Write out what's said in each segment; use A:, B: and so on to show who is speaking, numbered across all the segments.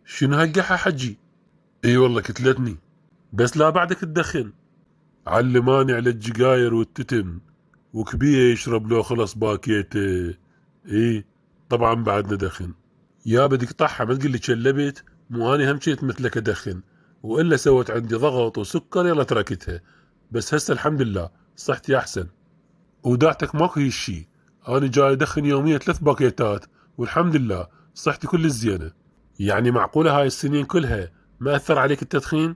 A: شنو هالقحة حجي؟ اي والله كتلتني، بس لا بعدك تدخن. علماني على الجقاير والتتن، وكبيه يشرب له خلص باكيته. اي طبعا بعد ندخن. يا بدك طحها ما تقلي تشلبت، مو اني هم شيت مثلك ادخن، والا سوت عندي ضغط وسكر يلا تركتها. بس هسه الحمد لله صحتي احسن. وداعتك ماكو هالشي، انا جاي ادخن يوميا 3 باكيتات، والحمد لله صحتي كل الزينه. يعني معقوله هاي السنين كلها ما اثر عليك التدخين؟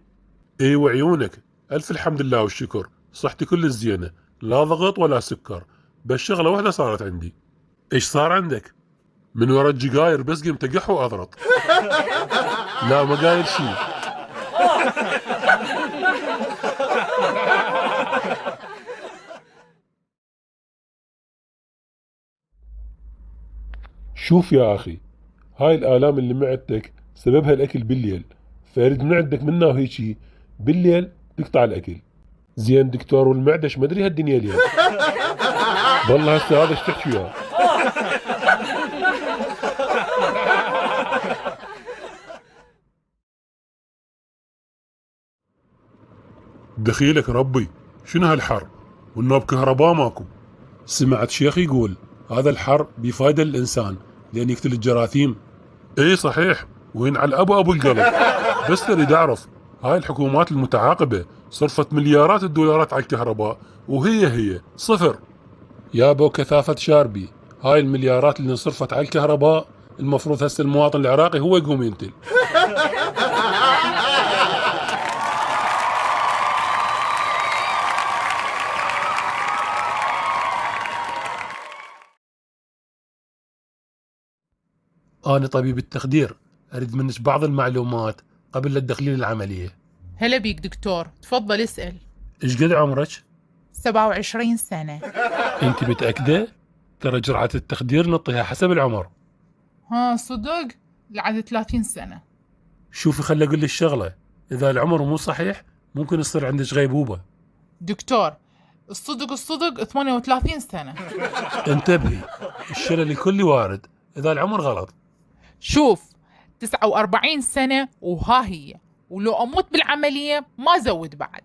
A: اي وعيونك، الف الحمد لله والشكر، صحتي كل الزينه، لا ضغط ولا سكر. بس شغله واحده صارت عندي. ايش صار عندك؟ من ورا الجقاير بس قمت اقح واضرط. لا ما قايل شي. شوف يا اخي، هاي الآلام اللي معدتك سببها الأكل بالليل، فأريد من عندك منه هيجي بالليل تقطع الأكل. زين دكتور، والمعدة ما أدري هالدنيا اليوم. والله هسه هذا ايش تحكي وياه؟ دخيلك ربي، شنو هالحر والنوب كهرباء ماكو؟ سمعت شيخ يقول هذا الحر بفايدة للإنسان لأن يقتل الجراثيم. اي صحيح، وين على ابو القلب. بس اريد اعرف، هاي الحكومات المتعاقبة صرفت مليارات الدولارات على الكهرباء وهي صفر. يا بو كثافة شاربي، هاي المليارات اللي انصرفت على الكهرباء المفروض هسه المواطن العراقي هو يقوم ينتل. أنا طبيب التخدير، أريد منك بعض المعلومات قبل لا تدخلين العملية.
B: هلا بيك دكتور، تفضل اسأل.
A: إيش قد عمرك؟
B: 27 سنة.
A: أنت متأكدة؟ ترى جرعة التخدير نعطيها حسب العمر.
B: ها صدق؟ لعد 30 سنة.
A: شوفي خلي أقول لك الشغلة، إذا العمر مو صحيح ممكن يصير عندك غيبوبة.
B: دكتور الصدق 38 سنة.
A: انتبهي، الشلل الكلي وارد إذا العمر غلط.
B: شوف 49 سنة وها هي، ولو أموت بالعملية ما زود بعد.